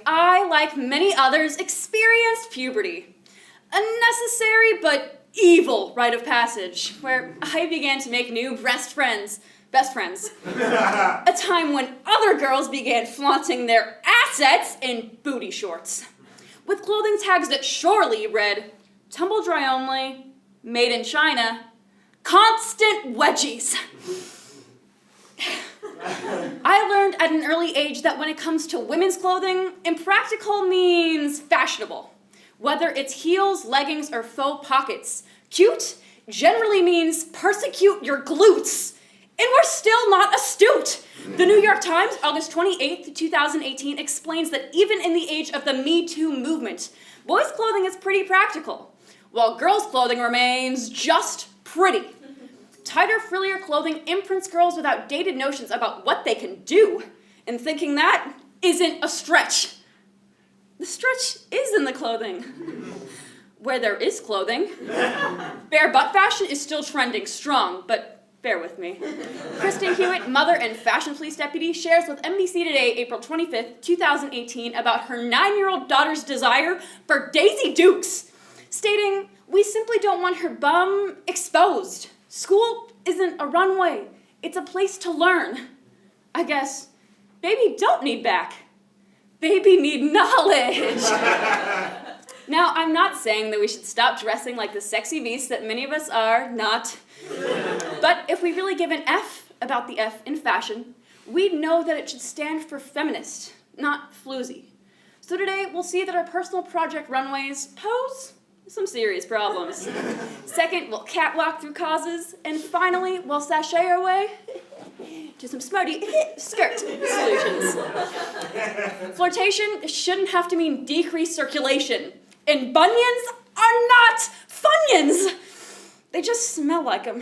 I, like many others, experienced puberty. A necessary but evil rite of passage, where I began to make new best friends. A time when other girls began flaunting their assets in booty shorts, with clothing tags that surely read, tumble dry only, made in China, constant wedgies. I learned at an early age that when it comes to women's clothing, impractical means fashionable. Whether it's heels, leggings, or faux pockets, cute generally means persecute your glutes. And we're still not astute. The New York Times, August 28th, 2018, explains that even in the age of the Me Too movement, boys' clothing is pretty practical, while girls' clothing remains just pretty. Tighter, frillier clothing imprints girls with outdated notions about what they can do, and thinking that isn't a stretch. The stretch is in the clothing. Where there is clothing. Bare butt fashion is still trending strong, but bear with me. Kristen Hewitt, mother and fashion police deputy, shares with NBC Today, April 25th, 2018, about her 9-year-old daughter's desire for Daisy Dukes, stating, "We simply don't want her bum exposed. School isn't a runway. It's a place to learn. I guess baby don't need back. Baby need knowledge." Now, I'm not saying that we should stop dressing like the sexy beasts that many of us are not. But if we really give an F about the F in fashion, we'd know that it should stand for feminist, not floozy. So today, we'll see that our personal project runways pose some serious problems. Second, we'll catwalk through causes. And finally, we'll sashay our way to some smarty skirt solutions. Flirtation shouldn't have to mean decreased circulation. And bunions are not funyuns. They just smell like them.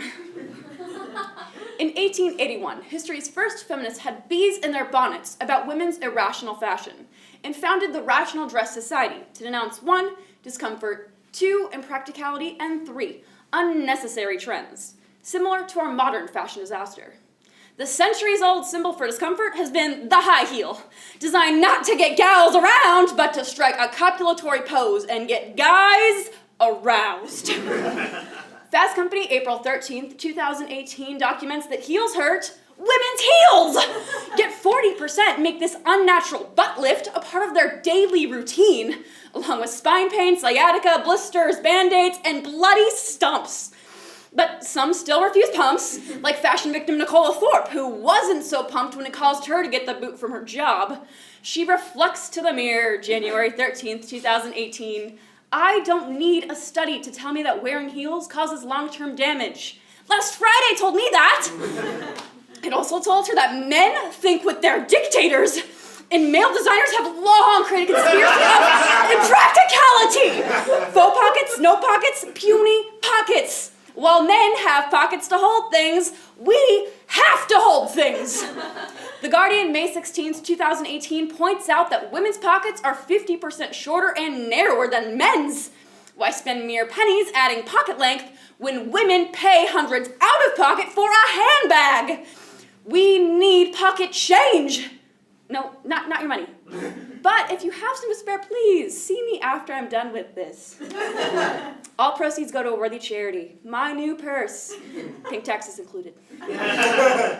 In 1881, history's first feminists had bees in their bonnets about women's irrational fashion and founded the Rational Dress Society to denounce 1, discomfort, 2, impracticality, and 3, unnecessary trends, similar to our modern fashion disaster. The centuries-old symbol for discomfort has been the high heel, designed not to get gals around, but to strike a copulatory pose and get guys aroused. Fast Company, April 13th, 2018, documents that heels hurt women's heels. Yet 40% make this unnatural butt lift a part of their daily routine, along with spine pain, sciatica, blisters, band-aids, and bloody stumps. But some still refuse pumps, like fashion victim Nicola Thorpe, who wasn't so pumped when it caused her to get the boot from her job. She reflects to the mirror, January 13th, 2018, "I don't need a study to tell me that wearing heels causes long-term damage. Last Friday told me that." It also told her that men think with their dictators, and male designers have long created a conspiracy of impracticality. Faux pockets, no pockets, puny pockets. While men have pockets to hold things, we have to hold things. The Guardian, May 16th, 2018, points out that women's pockets are 50% shorter and narrower than men's. Why spend mere pennies adding pocket length when women pay hundreds out of pocket for a handbag? We need pocket change. No, not your money. But if you have some to spare, please see me after I'm done with this. All proceeds go to a worthy charity. My new purse. Pink taxes included.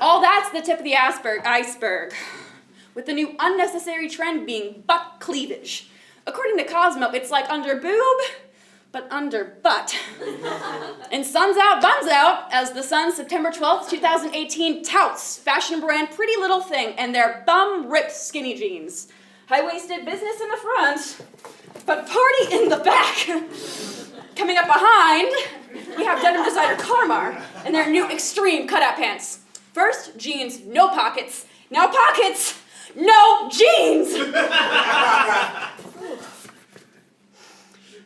All that's the tip of the iceberg. With the new unnecessary trend being butt cleavage. According to Cosmo, it's like under boob, but under butt. And sun's out, buns out, as the Sun, September 12th, 2018, touts fashion brand Pretty Little Thing and their bum-ripped skinny jeans. High-waisted business in the front, but party in the back. Coming up behind, we have denim designer Carmar and their new extreme cutout pants. First, jeans, no pockets. Now pockets, no jeans!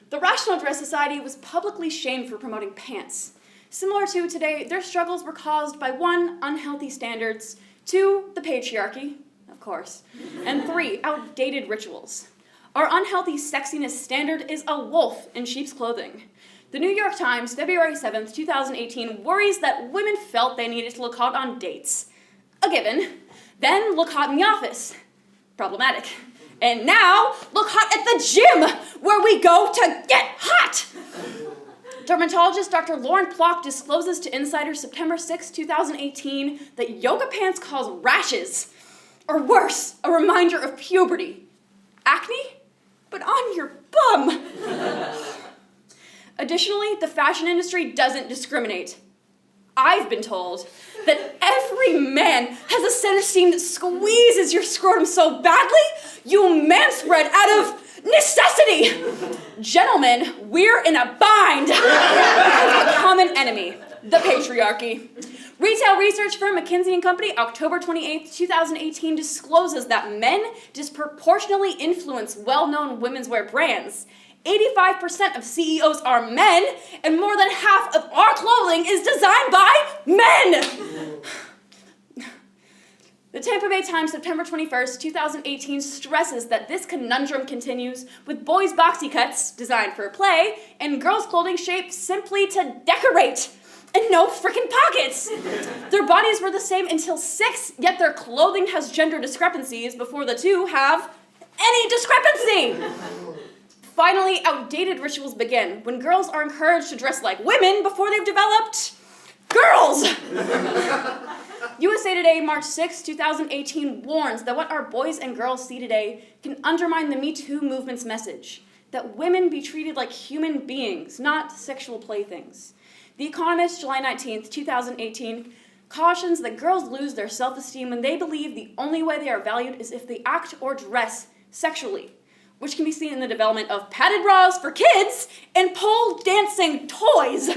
The Rational Dress Society was publicly shamed for promoting pants. Similar to today, their struggles were caused by 1, unhealthy standards, 2, the patriarchy, of course, and 3, outdated rituals. Our unhealthy sexiness standard is a wolf in sheep's clothing. The New York Times, February 7th, 2018, worries that women felt they needed to look hot on dates. A given. Then look hot in the office. Problematic. And now, look hot at the gym, where we go to get hot. Dermatologist Dr. Lauren Plock discloses to Insider September 6, 2018, that yoga pants cause rashes, or worse, a reminder of puberty. Acne? But on your bum. Additionally, the fashion industry doesn't discriminate. I've been told that every man has a set of seam that squeezes your scrotum so badly, you'll manspread out of necessity. Gentlemen, we're in a bind because of a common enemy, the patriarchy. Retail research firm McKinsey & Company, October 28, 2018, discloses that men disproportionately influence well-known women's wear brands. 85% of CEOs are men, and more than half of our clothing is designed by men. The Tampa Bay Times, September 21st, 2018, stresses that this conundrum continues with boys' boxy cuts, designed for play, and girls' clothing shaped simply to decorate, and no frickin' pockets. Their bodies were the same until 6, yet their clothing has gender discrepancies before the two have any discrepancy. Finally, outdated rituals begin when girls are encouraged to dress like women before they've developed girls. USA Today, March 6, 2018, warns that what our boys and girls see today can undermine the Me Too movement's message, that women be treated like human beings, not sexual playthings. The Economist, July 19, 2018, cautions that girls lose their self-esteem when they believe the only way they are valued is if they act or dress sexually, which can be seen in the development of padded bras for kids and pole dancing toys.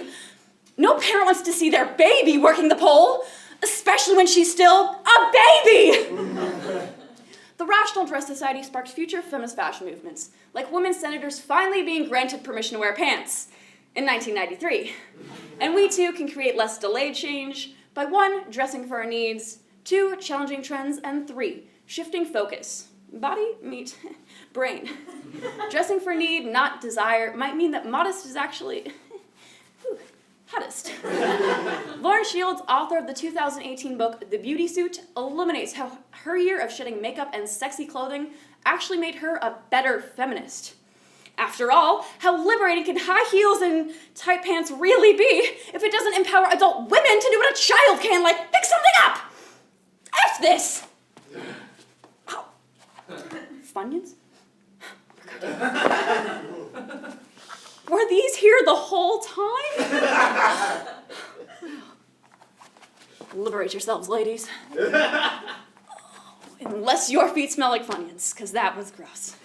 No parent wants to see their baby working the pole, especially when she's still a baby. The Rational Dress Society sparked future feminist fashion movements, like women senators finally being granted permission to wear pants in 1993. And we too can create less delayed change by 1, dressing for our needs, 2, challenging trends, and 3, shifting focus. Body, meet, brain. Dressing for need, not desire, might mean that modest is actually hottest. Lauren Shields, author of the 2018 book The Beauty Suit, illuminates how her year of shedding makeup and sexy clothing actually made her a better feminist. After all, how liberating can high heels and tight pants really be if it doesn't empower adult women to do what a child can, like pick something up? F this! Ow. Funyuns? Were these here the whole time? Liberate yourselves, ladies. Unless your feet smell like Funyuns, because that was gross.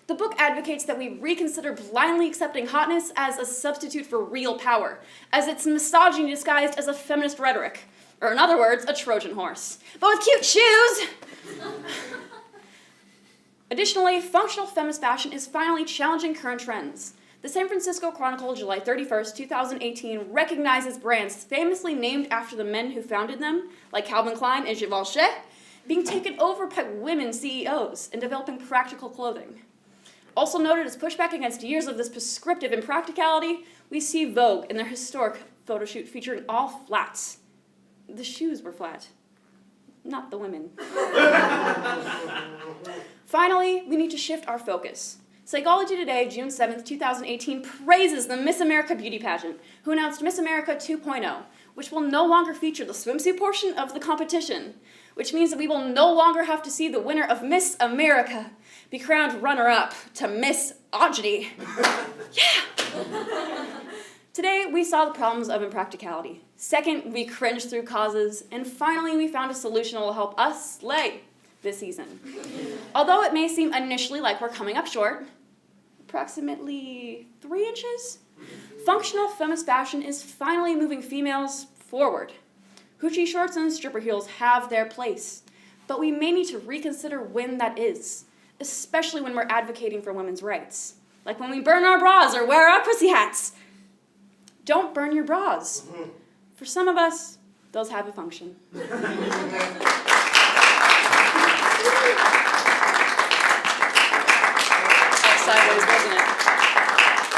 The book advocates that we reconsider blindly accepting hotness as a substitute for real power, as it's misogyny disguised as a feminist rhetoric, or in other words, a Trojan horse, but with cute shoes. Additionally, functional feminist fashion is finally challenging current trends. The San Francisco Chronicle, July 31st, 2018, recognizes brands famously named after the men who founded them, like Calvin Klein and Givenchy, being taken over by women CEOs and developing practical clothing. Also noted as pushback against years of this prescriptive impracticality, we see Vogue in their historic photo shoot featuring all flats. The shoes were flat, not the women. Finally, we need to shift our focus. Psychology Today, June 7th, 2018, praises the Miss America beauty pageant, who announced Miss America 2.0, which will no longer feature the swimsuit portion of the competition, which means that we will no longer have to see the winner of Miss America be crowned runner-up to Miss Ogeny. Yeah! Today, we saw the problems of impracticality. Second, we cringed through causes. And finally, we found a solution that will help us slay this season. Although it may seem initially like we're coming up short, approximately 3 inches, functional feminist fashion is finally moving females forward. Hoochie shorts and stripper heels have their place, but we may need to reconsider when that is, especially when we're advocating for women's rights. Like when we burn our bras or wear our pussy hats. Don't burn your bras. For some of us, those have a function. Sideways,